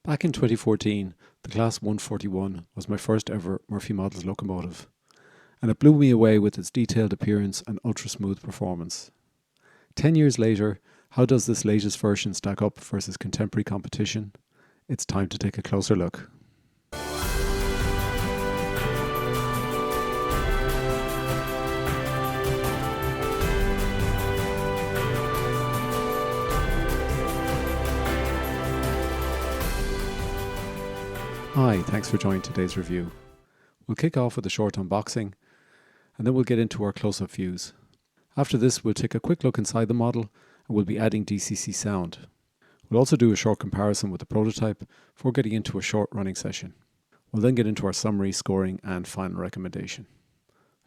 Back in 2014, the Class 141 was my first ever Murphy Models locomotive, and it blew me away with its detailed appearance and ultra-smooth performance. 10 years later, how does this latest version stack up versus contemporary competition? It's time to take a closer look. Hi, thanks for joining today's review. We'll kick off with a short unboxing, and then we'll get into our close-up views. After this, we'll take a quick look inside the model, and we'll be adding DCC sound. We'll also do a short comparison with the prototype before getting into a short running session. We'll then get into our summary, scoring, and final recommendation.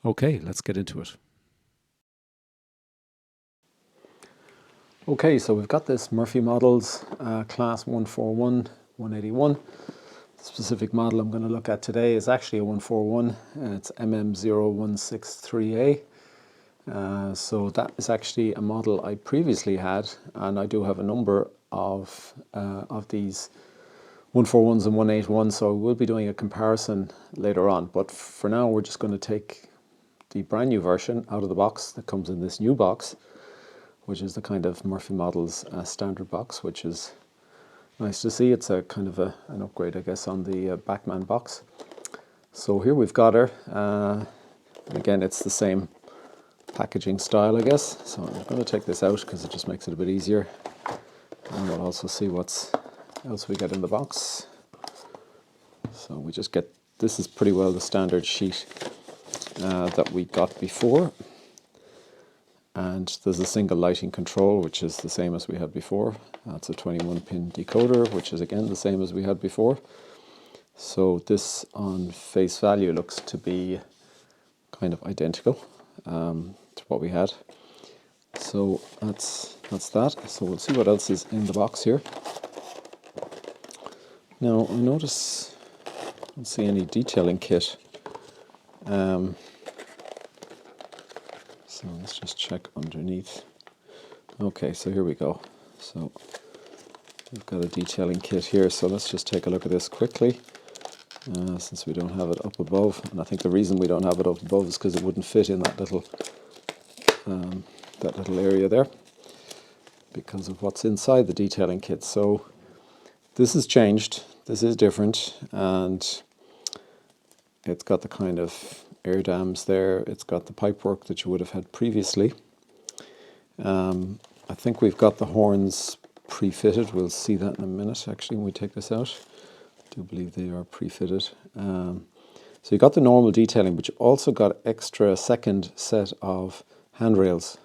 Okay, let's get into it. Okay, so we've got this Murphy Models Class 141, 181. The specific model I'm going to look at today is actually a 141. It's MM0163A. So that is actually a model I previously had, and I do have a number of these 141s and 181s, so we'll be doing a comparison later on. But for now, we're just going to take the brand new version out of the box that comes in this new box, which is the kind of Murphy Models standard box, which is nice to see. It's a kind of an upgrade, I guess, on the Backman box. So here we've got her. Again, it's the same packaging style, I guess. So I'm going to take this out because it just makes it a bit easier. And we'll also see what else we get in the box. So we just get, this is pretty well the standard sheet that we got before. And there's a single lighting control, which is the same as we had before. That's a 21-pin decoder, which is again the same as we had before. So this on face value looks to be kind of identical to what we had. So that's that. So we'll see what else is in the box here. Now I notice I don't see any detailing kit. So let's just check underneath. Okay, so here we go. So we've got a detailing kit here, so let's just take a look at this quickly, since we don't have it up above. And I think the reason we don't have it up above is because it wouldn't fit in that little area there, because of what's inside the detailing kit. So this has changed. This is different, and it's got the kind of air dams there. It's got the pipework that you would have had previously. I think we've got the horns pre-fitted. We'll see that in a minute, actually, when we take this out. I do believe they are pre-fitted. So you got the normal detailing, but you also got extra second set of handrails,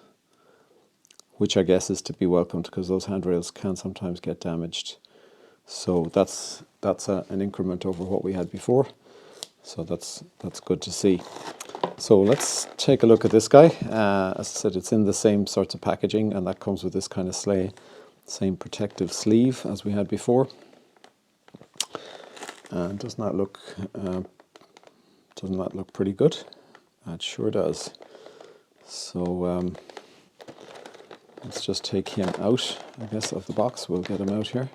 which I guess is to be welcomed, because those handrails can sometimes get damaged. So that's an increment over what we had before. So that's good to see. So let's take a look at this guy. As I said, it's in the same sorts of packaging, and that comes with this kind of same protective sleeve as we had before. And doesn't that look pretty good? It sure does. So let's just take him out, I guess, of the box. We'll get him out here.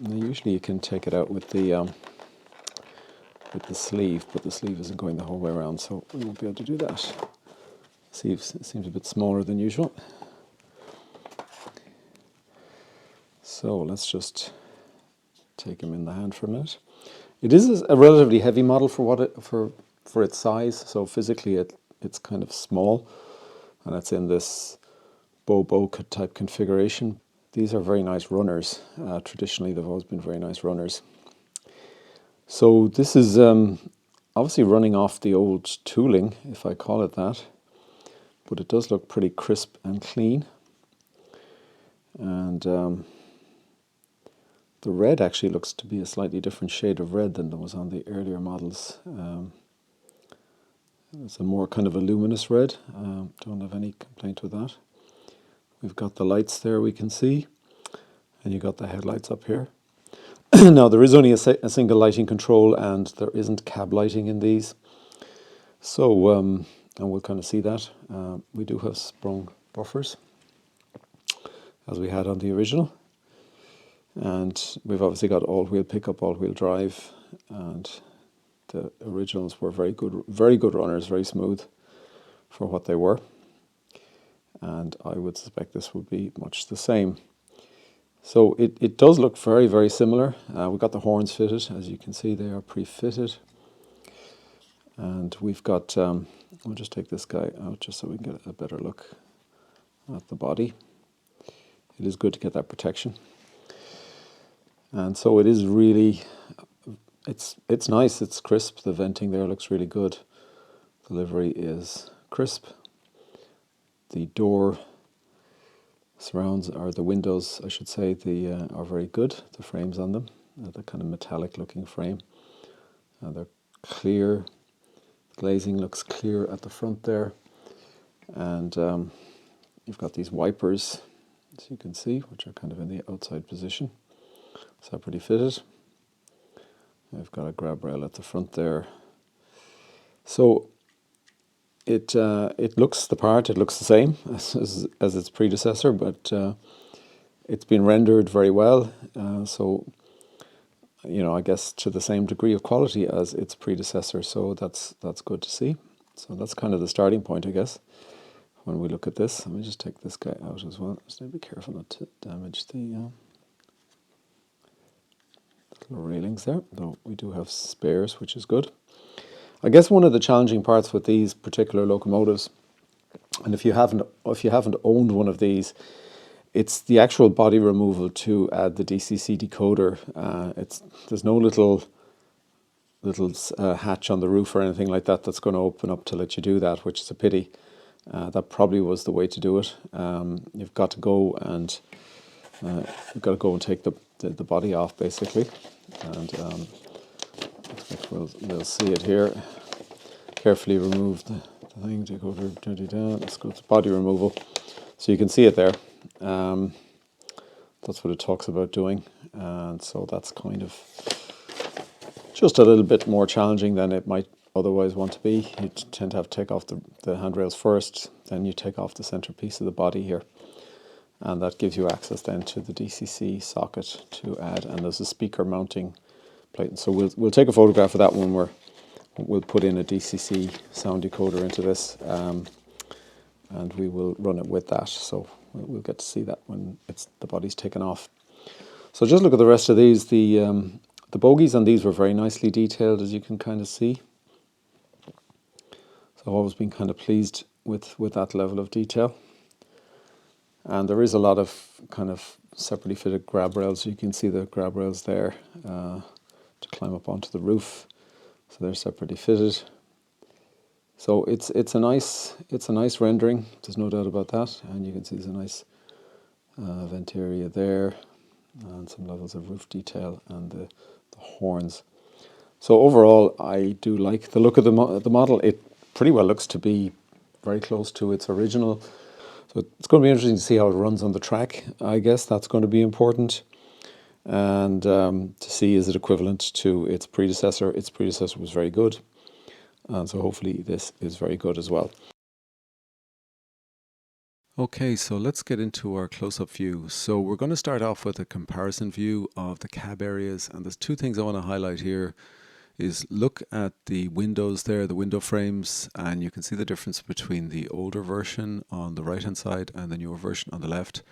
Usually you can take it out with the sleeve, but the sleeve isn't going the whole way around, so we won't be able to do that. See, it seems a bit smaller than usual. So let's just take him in the hand for a minute. It is a relatively heavy model for its size, so physically it's kind of small, and it's in this bow type configuration. These are very nice runners. Traditionally, they've always been very nice runners. So this is obviously running off the old tooling, if I call it that, but it does look pretty crisp and clean. And the red actually looks to be a slightly different shade of red than there was on the earlier models. It's a more kind of a luminous red. Don't have any complaint with that. We've got the lights there we can see, and you got the headlights up here. Now there is only a single lighting control, and there isn't cab lighting in these. So, and we'll kind of see that. We do have sprung buffers, as we had on the original. And we've obviously got all-wheel pickup, all-wheel drive, and the originals were very good runners, very smooth for what they were. And I would suspect this would be much the same. So it does look very, very similar. We've got the horns fitted. As you can see, they are pre-fitted. And we've got, I'll just take this guy out just so we can get a better look at the body. It is good to get that protection. And so it is really, it's nice, it's crisp. The venting there looks really good. The livery is crisp. The door surrounds, or the windows, I should say, are very good. The frames on them, the kind of metallic looking frame. They're clear. The glazing looks clear at the front there. And you've got these wipers, as you can see, which are kind of in the outside position. Separately fitted. I've got a grab rail at the front there. So it looks the part. It looks the same as its predecessor, but it's been rendered very well. So I guess to the same degree of quality as its predecessor. So that's good to see. So that's kind of the starting point, I guess. When we look at this, let me just take this guy out as well. Just be careful not to damage the little railings there, though we do have spares, which is good. I guess one of the challenging parts with these particular locomotives, and if you haven't owned one of these, it's the actual body removal to add the DCC decoder. There's no little hatch on the roof or anything like that that's going to open up to let you do that, which is a pity. That probably was the way to do it. You've got to go and take the body off, basically, and we'll see it here. Carefully remove the thing, decoder, turn it down. Let's go to body removal, so you can see it there. That's what it talks about doing, and so that's kind of just a little bit more challenging than it might otherwise want to be. You tend to have to take off the handrails first, then you take off the centerpiece of the body here, and that gives you access then to the DCC socket to add, and there's a speaker mounting plate. So we'll take a photograph of that when we'll put in a DCC sound decoder into this, and we will run it with that. So we'll get to see that when the body's taken off. So just look at the rest of these. The bogies on these were very nicely detailed, as you can kind of see. So I've always been kind of pleased with that level of detail. And there is a lot of kind of separately fitted grab rails. You can see the grab rails there to climb up onto the roof. So they're separately fitted. So it's a nice rendering. There's no doubt about that. And you can see there's a nice vent area there, and some levels of roof detail, and the horns. So overall, I do like the look of the model. It pretty well looks to be very close to its original. So it's going to be interesting to see how it runs on the track. I guess that's going to be important. And to see, is it equivalent to its predecessor? Its predecessor was very good. And so hopefully this is very good as well. Okay, so let's get into our close-up view. So we're going to start off with a comparison view of the cab areas. And there's two things I want to highlight here. Is look at the windows there, the window frames, and you can see the difference between the older version on the right hand side and the newer version on the left,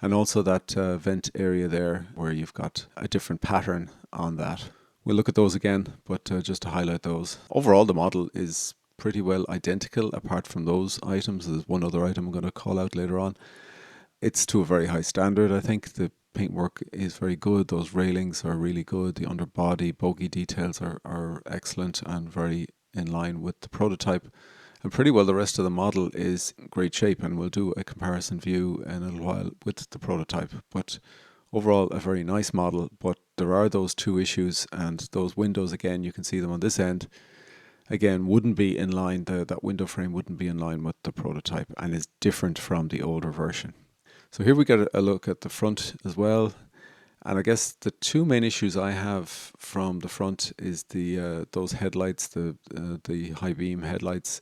and also that vent area there where you've got a different pattern on that. We'll look at those again, but just to highlight those. Overall, the model is pretty well identical apart from those items. There's one other item I'm going to call out later on. It's to a very high standard, I think. The paintwork is very good. Those railings are really good. The underbody bogie details are excellent and very in line with the prototype. And pretty well the rest of the model is in great shape, and we'll do a comparison view in a little while with the prototype. But overall, a very nice model, but there are those two issues, and those windows, again, you can see them on this end, again, wouldn't be in line, that window frame wouldn't be in line with the prototype and is different from the older version. So here we get a look at the front as well, and I guess the two main issues I have from the front is those headlights, the high beam headlights.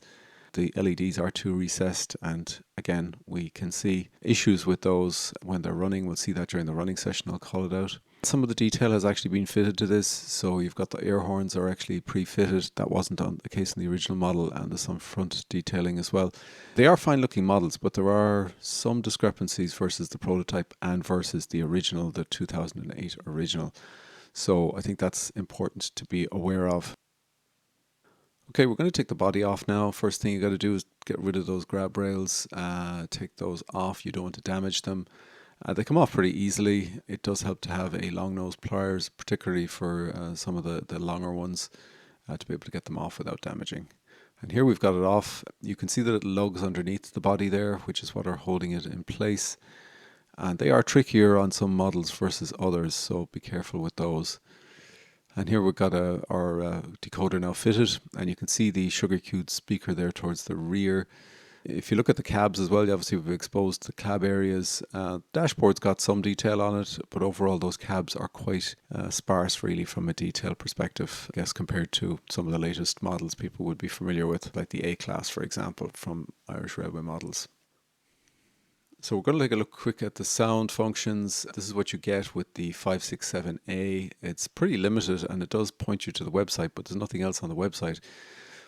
The LEDs are too recessed, and again we can see issues with those when they're running. We'll see that during the running session, I'll call it out. Some of the detail has actually been fitted to this, so you've got the air horns are actually pre-fitted. That wasn't the case in the original model, and there's some front detailing as well. They are fine looking models, but there are some discrepancies versus the prototype and versus the original, the 2008 original. So I think that's important to be aware of. Okay, we're going to take the body off now. First thing you got to do is get rid of those grab rails, take those off. You don't want to damage them. They come off pretty easily. It does help to have a long nose pliers, particularly for some of the longer ones, to be able to get them off without damaging. And here we've got it off. You can see that it lugs underneath the body there, which is what are holding it in place. And they are trickier on some models versus others, so be careful with those. And here we've got our decoder now fitted, and you can see the sugar-cued speaker there towards the rear. If you look at the cabs as well, obviously we've exposed the cab areas. Dashboard's got some detail on it, but overall those cabs are quite sparse really from a detail perspective, I guess, compared to some of the latest models people would be familiar with, like the A-Class, for example, from Irish Railway models. So we're going to take a look quick at the sound functions. This is what you get with the 567A. It's pretty limited and it does point you to the website, but there's nothing else on the website.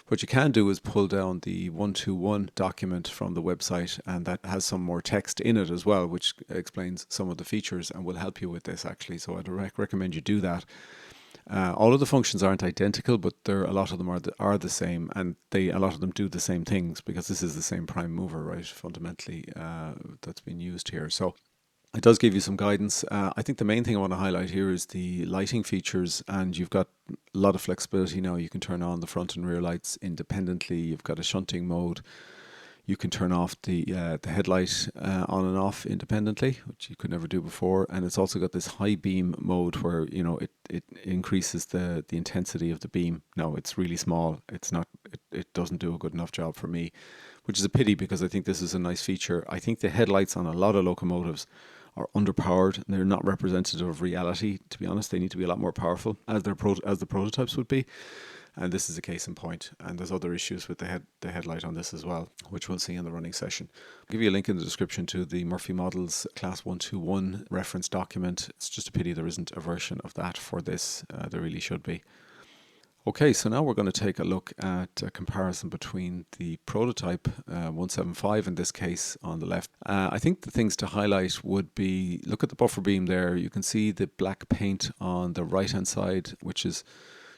What you can do is pull down the 121 document from the website, and that has some more text in it as well, which explains some of the features and will help you with this actually. So I'd recommend you do that. All of the functions aren't identical, but a lot of them are the same, and a lot of them do the same things because this is the same prime mover, right? Fundamentally, that's been used here. So it does give you some guidance. I think the main thing I want to highlight here is the lighting features, and you've got a lot of flexibility now. You can turn on the front and rear lights independently. You've got a shunting mode. You can turn off the headlight on and off independently, which you could never do before. And it's also got this high beam mode where it increases the intensity of the beam. Now it's really small. It doesn't do a good enough job for me, which is a pity because I think this is a nice feature. I think the headlights on a lot of locomotives are underpowered and they're not representative of reality. To be honest, they need to be a lot more powerful, as the prototypes would be. And this is a case in point. And there's other issues with the headlight on this as well, which we'll see in the running session. I'll give you a link in the description to the Murphy Models Class 121 reference document. It's just a pity there isn't a version of that for this. There really should be. Okay, so now we're going to take a look at a comparison between the prototype 175 in this case on the left. I think the things to highlight would be, look at the buffer beam there. You can see the black paint on the right hand side, which is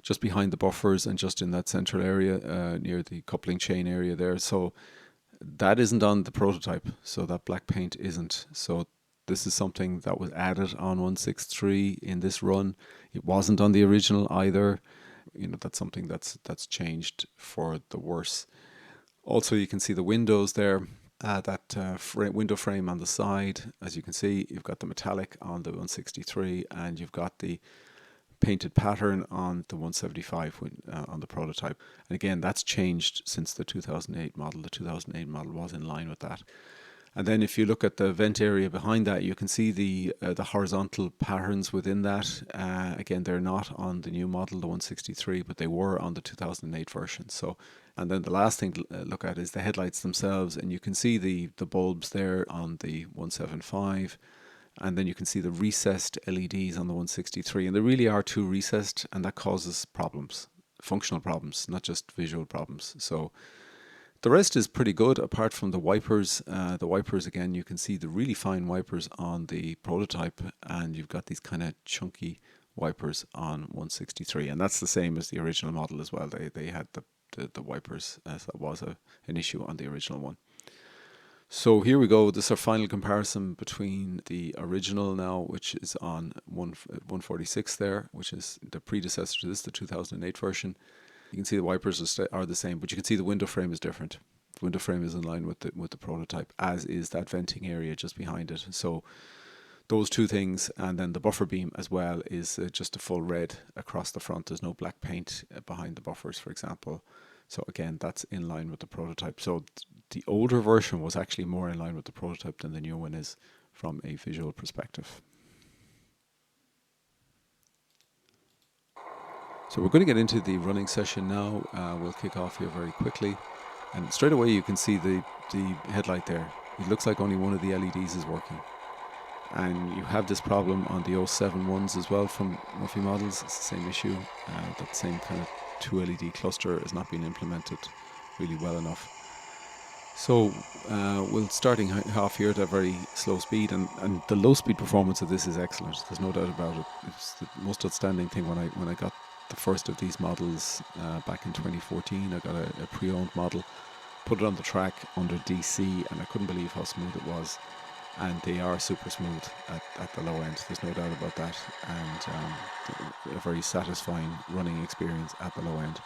just behind the buffers and just in that central area near the coupling chain area there. So that isn't on the prototype, so that black paint isn't. So this is something that was added on 163 in this run. It wasn't on the original either. That's something that's changed for the worse. Also, you can see the windows there, window frame on the side. As you can see, you've got the metallic on the 163 and you've got the painted pattern on the 175 on the prototype. And again, that's changed since the 2008 model. The 2008 model was in line with that. And then if you look at the vent area behind that, you can see the horizontal patterns within that. Again, they're not on the new model, the 163, but they were on the 2008 version. So, and then the last thing to look at is the headlights themselves, and you can see the bulbs there on the 175. And then you can see the recessed LEDs on the 163, and there really are two recessed, and that causes problems, functional problems, not just visual problems. So the rest is pretty good apart from the wipers. The wipers, again, you can see the really fine wipers on the prototype, and you've got these kind of chunky wipers on 163, and that's the same as the original model as well. They had the wipers, as that was an issue on the original one. So here we go. This is our final comparison between the original now, which is on 146 there, which is the predecessor to this, the 2008 version. You can see the wipers are the same, but you can see the window frame is different. The window frame is in line with the prototype, as is that venting area just behind it. So those two things, and then the buffer beam as well is just a full red across the front. There's no black paint behind the buffers, for example. So again, that's in line with the prototype. So the older version was actually more in line with the prototype than the new one is from a visual perspective. So we're going to get into the running session now. We'll kick off here very quickly. And straight away you can see the headlight there. It looks like only one of the LEDs is working. And you have this problem on the 071s as well from Murphy models. It's the same issue. That same kind of 2 LED cluster is not being implemented really well enough. So we're starting off here at a very slow speed, and the low speed performance of this is excellent. There's no doubt about it. It's the most outstanding thing. When I got the first of these models back in 2014, I got a pre-owned model, put it on the track under DC, and I couldn't believe how smooth it was. And they are super smooth at the low end. There's no doubt about that, and a very satisfying running experience at the low end.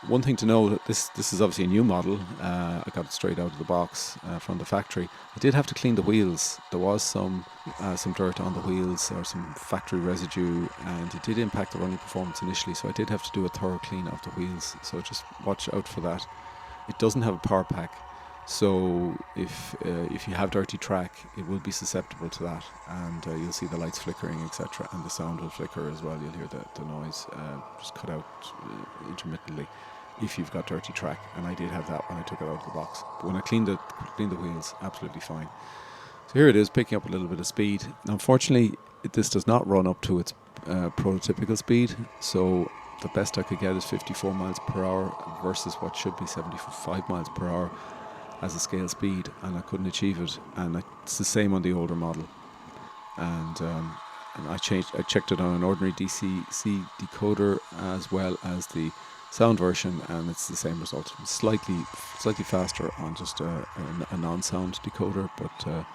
One thing to know, this is obviously a new model. I got it straight out of the box from the factory. I did have to clean the wheels. There was some dirt on the wheels or some factory residue, and it did impact the running performance initially, so I did have to do a thorough clean of the wheels, so just watch out for that. It doesn't have a power pack, so if you have dirty track, it will be susceptible to that, and you'll see the lights flickering, etc., and the sound will flicker as well. You'll hear the noise just cut out intermittently if you've got dirty track, and I did have that when I took it out of the box. But when I cleaned the wheels, absolutely fine. So here it is, picking up a little bit of speed. Now, unfortunately, this does not run up to its prototypical speed, so the best I could get is 54 miles per hour versus what should be 75 miles per hour as a scale speed, and I couldn't achieve it. And it's the same on the older model. And I checked it on an ordinary DCC decoder as well as the sound version, and it's the same result. It's slightly faster on just a non-sound decoder, but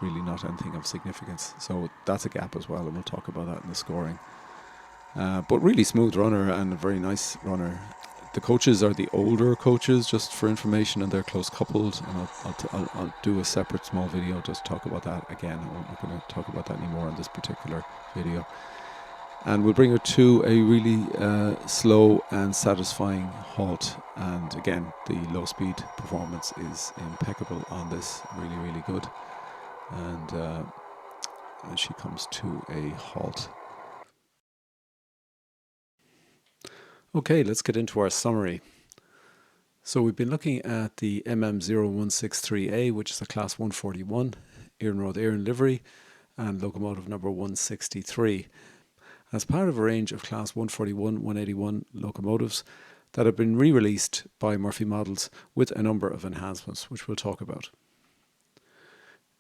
really not anything of significance. So that's a gap as well, and we'll talk about that in the scoring. But really smooth runner and a very nice runner. The coaches are the older coaches, just for information, and they're close coupled, and I'll do a separate small video just to talk about that again. I'm not going to talk about that anymore in this particular video. And we'll bring her to a really slow and satisfying halt. And again, the low speed performance is impeccable on this, really, really good. And she comes to a halt. Okay, let's get into our summary. So we've been looking at the MM0163A, which is a Class 141, Iron Éireann livery, and locomotive number 163. As part of a range of Class 141, 181 locomotives that have been re-released by Murphy Models with a number of enhancements, which we'll talk about.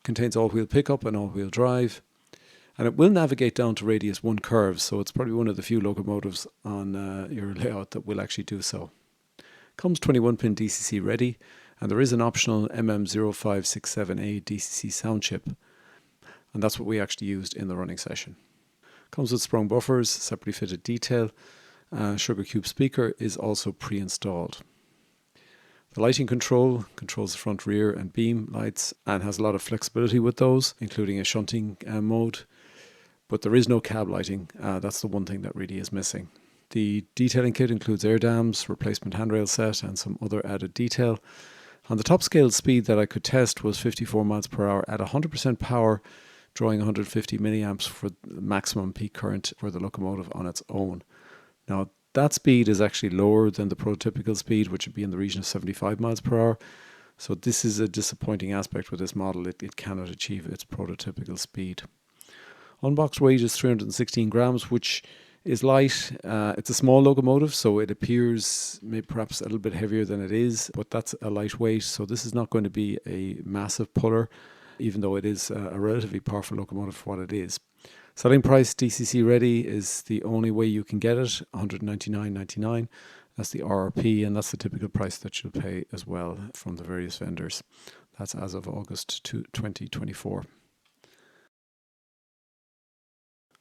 Contains all-wheel pickup and all-wheel drive, and it will navigate down to radius 1 curves, so it's probably one of the few locomotives on your layout that will actually do so. Comes 21-pin DCC ready, and there is an optional MM0567A DCC sound chip, and that's what we actually used in the running session. Comes with sprung buffers, separately fitted detail. Sugar Cube speaker is also pre-installed. The lighting controls the front, rear and beam lights, and has a lot of flexibility with those, including a shunting mode. But there is no cab lighting. That's the one thing that really is missing. The detailing kit includes air dams, replacement handrail set, and some other added detail. And the top scale speed that I could test was 54 miles per hour at 100% power, drawing 150 milliamps for the maximum peak current for the locomotive on its own. Now, that speed is actually lower than the prototypical speed, which would be in the region of 75 miles per hour. So this is a disappointing aspect with this model. It cannot achieve its prototypical speed. Unboxed weight is 316 grams, which is light. It's a small locomotive, so it appears maybe perhaps a little bit heavier than it is, but that's a lightweight. So this is not going to be a massive puller, even though it is a relatively powerful locomotive for what it is. Selling price DCC ready is the only way you can get it, $199.99. That's the RRP, and that's the typical price that you'll pay as well from the various vendors. That's as of August 2024.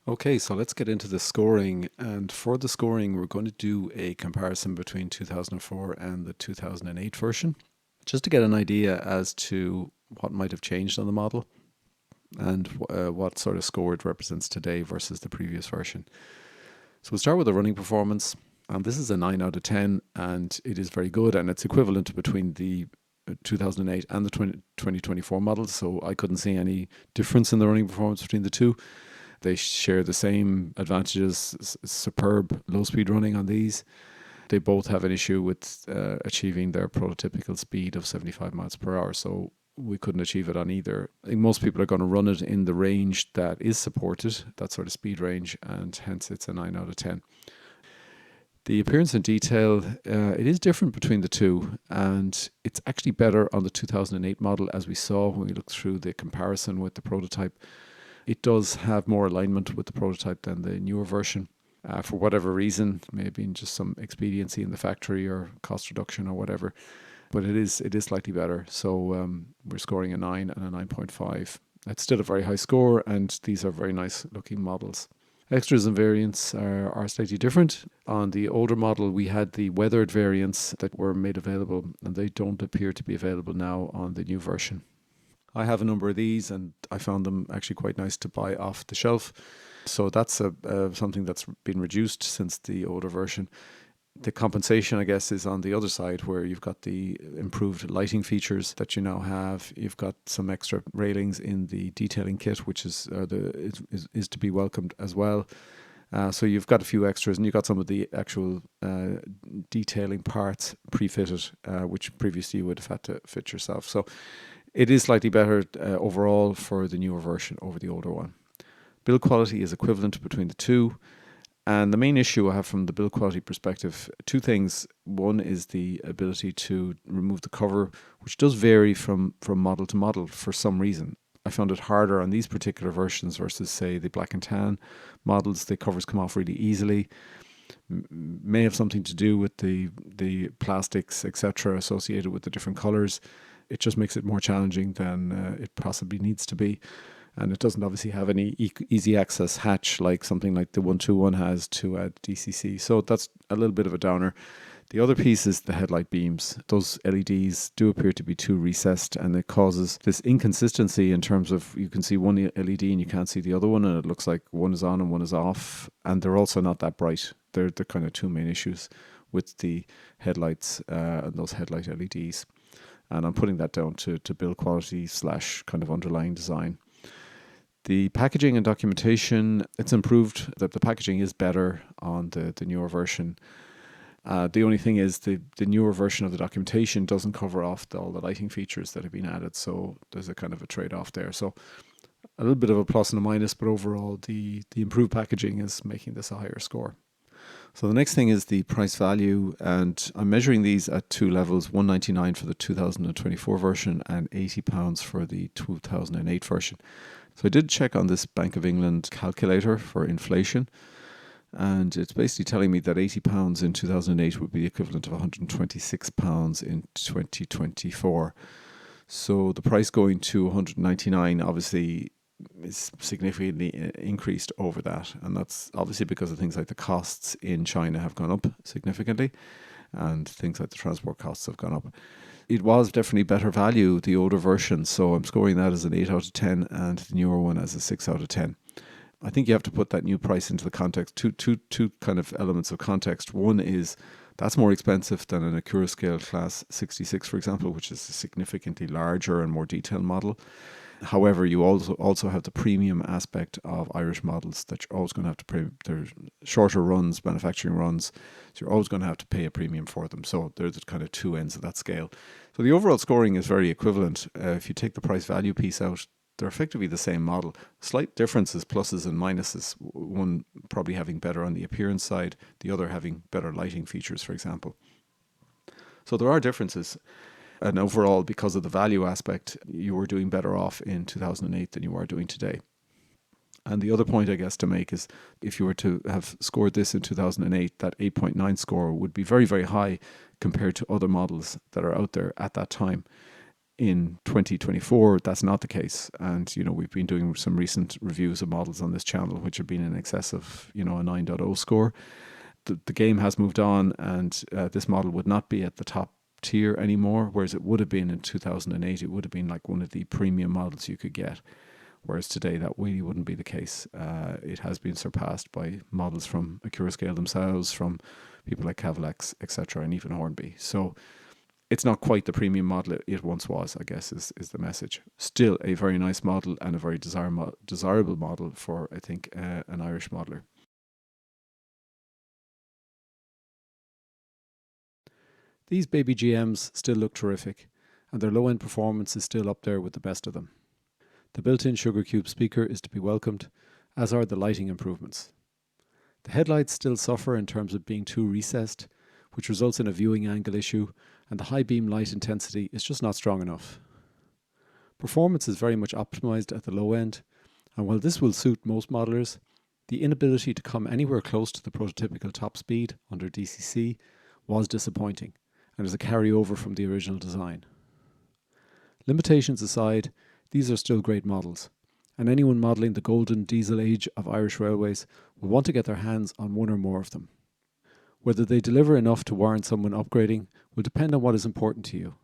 Okay, so let's get into the scoring, and for the scoring we're going to do a comparison between 2004 and the 2008 version, just to get an idea as to what might have changed on the model and what sort of score it represents today versus the previous version. So we'll start with the running performance, and this is a 9 out of 10, and it is very good, and it's equivalent to between the 2008 and the 2024 models, so I couldn't see any difference in the running performance between the two. They share the same advantages, superb low speed running on these. They both have an issue with achieving their prototypical speed of 75 miles per hour. So we couldn't achieve it on either. I think most people are going to run it in the range that is supported, that sort of speed range, and hence it's a 9 out of 10. The appearance and detail, it is different between the two, and it's actually better on the 2008 model, as we saw when we looked through the comparison with the prototype. It does have more alignment with the prototype than the newer version. For whatever reason, maybe just some expediency in the factory or cost reduction or whatever, but it is slightly better. So we're scoring a 9 and a 9.5. It's still a very high score, and these are very nice looking models. Extras and variants are slightly different. On the older model, we had the weathered variants that were made available, and they don't appear to be available now on the new version. I have a number of these, and I found them actually quite nice to buy off the shelf. So that's something that's been reduced since the older version. The compensation, I guess, is on the other side, where you've got the improved lighting features that you now have. You've got some extra railings in the detailing kit, which is to be welcomed as well. So you've got a few extras, and you've got some of the actual detailing parts pre-fitted, which previously you would have had to fit yourself. So it is slightly better overall for the newer version over the older one. Build quality is equivalent between the two. And the main issue I have from the build quality perspective, two things. One is the ability to remove the cover, which does vary from model to model for some reason. I found it harder on these particular versions versus, say, the black and tan models. The covers come off really easily. May have something to do with the plastics, etc., associated with the different colors. It just makes it more challenging than it possibly needs to be. And it doesn't obviously have any easy access hatch like something like the 121 has to add DCC. So that's a little bit of a downer. The other piece is the headlight beams. Those LEDs do appear to be too recessed, and it causes this inconsistency in terms of you can see one LED and you can't see the other one, and it looks like one is on and one is off. And they're also not that bright. They're the kind of two main issues with the headlights and those headlight LEDs. And I'm putting that down to build quality / kind of underlying design. The packaging and documentation, it's improved. The packaging is better on the newer version. The only thing is the newer version of the documentation doesn't cover off all the lighting features that have been added. So there's a kind of a trade-off there. So a little bit of a plus and a minus, but overall the improved packaging is making this a higher score. So the next thing is the price value, and I'm measuring these at two levels, $199 for the 2024 version and £80 for the 2008 version. So I did check on this Bank of England calculator for inflation, and it's basically telling me that £80 in 2008 would be the equivalent of £126 in 2024. So the price going to $199 obviously is significantly increased over that, and that's obviously because of things like the costs in China have gone up significantly, and things like the transport costs have gone up. It was definitely better value, the older version, so I'm scoring that as an 8 out of 10 and the newer one as a 6 out of 10. I think you have to put that new price into the context. Two kind of elements of context. One is that's more expensive than an Accurascale Class 66, for example, which is a significantly larger and more detailed model. However, you also have the premium aspect of Irish models that you're always going to have to pay. They're shorter runs, manufacturing runs, so you're always going to have to pay a premium for them. So they're the kind of two ends of that scale. So the overall scoring is very equivalent. If you take the price value piece out, they're effectively the same model. Slight differences, pluses and minuses. One probably having better on the appearance side, the other having better lighting features, for example. So there are differences. And overall, because of the value aspect, you were doing better off in 2008 than you are doing today. And the other point, I guess, to make is if you were to have scored this in 2008, that 8.9 score would be very, very high compared to other models that are out there at that time. In 2024, that's not the case. And, we've been doing some recent reviews of models on this channel, which have been in excess of, a 9.0 score. The game has moved on, and this model would not be at the top tier anymore, whereas it would have been in 2008. It would have been like one of the premium models you could get, whereas today that really wouldn't be the case. It has been surpassed by models from Accurascale themselves, from people like Cavalex, etc., and even Hornby. So it's not quite the premium model it once was, I guess, is the message. Still a very nice model and a very desirable model for, I think, an Irish modeler. These baby GMs still look terrific, and their low-end performance is still up there with the best of them. The built-in Sugar Cube speaker is to be welcomed, as are the lighting improvements. The headlights still suffer in terms of being too recessed, which results in a viewing angle issue, and the high beam light intensity is just not strong enough. Performance is very much optimized at the low end, and while this will suit most modelers, the inability to come anywhere close to the prototypical top speed under DCC was disappointing, and is a carryover from the original design. Limitations aside, these are still great models, and anyone modelling the golden diesel age of Irish railways will want to get their hands on one or more of them. Whether they deliver enough to warrant someone upgrading will depend on what is important to you.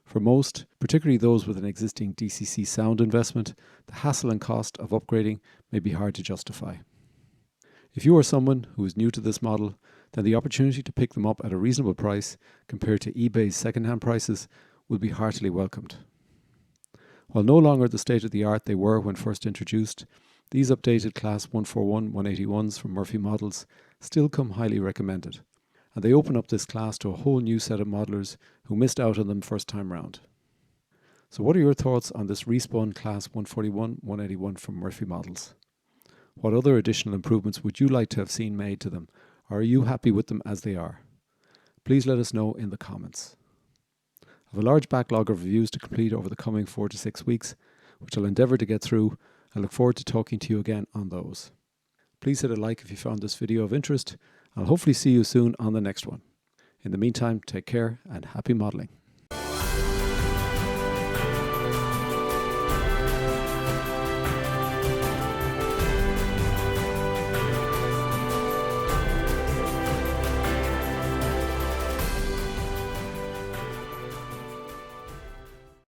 For most, particularly those with an existing DCC sound investment, the hassle and cost of upgrading may be hard to justify. If you are someone who is new to this model, then the opportunity to pick them up at a reasonable price compared to eBay's second-hand prices will be heartily welcomed. While no longer the state-of-the-art they were when first introduced, these updated Class 141-181s from Murphy Models still come highly recommended, and they open up this class to a whole new set of modelers who missed out on them first time round. So what are your thoughts on this respun Class 141-181 from Murphy Models? What other additional improvements would you like to have seen made to them, or are you happy with them as they are? Please let us know in the comments. I have a large backlog of reviews to complete over the coming 4 to 6 weeks, which I'll endeavour to get through, and look forward to talking to you again on those. Please hit a like if you found this video of interest. I'll hopefully see you soon on the next one. In the meantime, take care and happy modelling.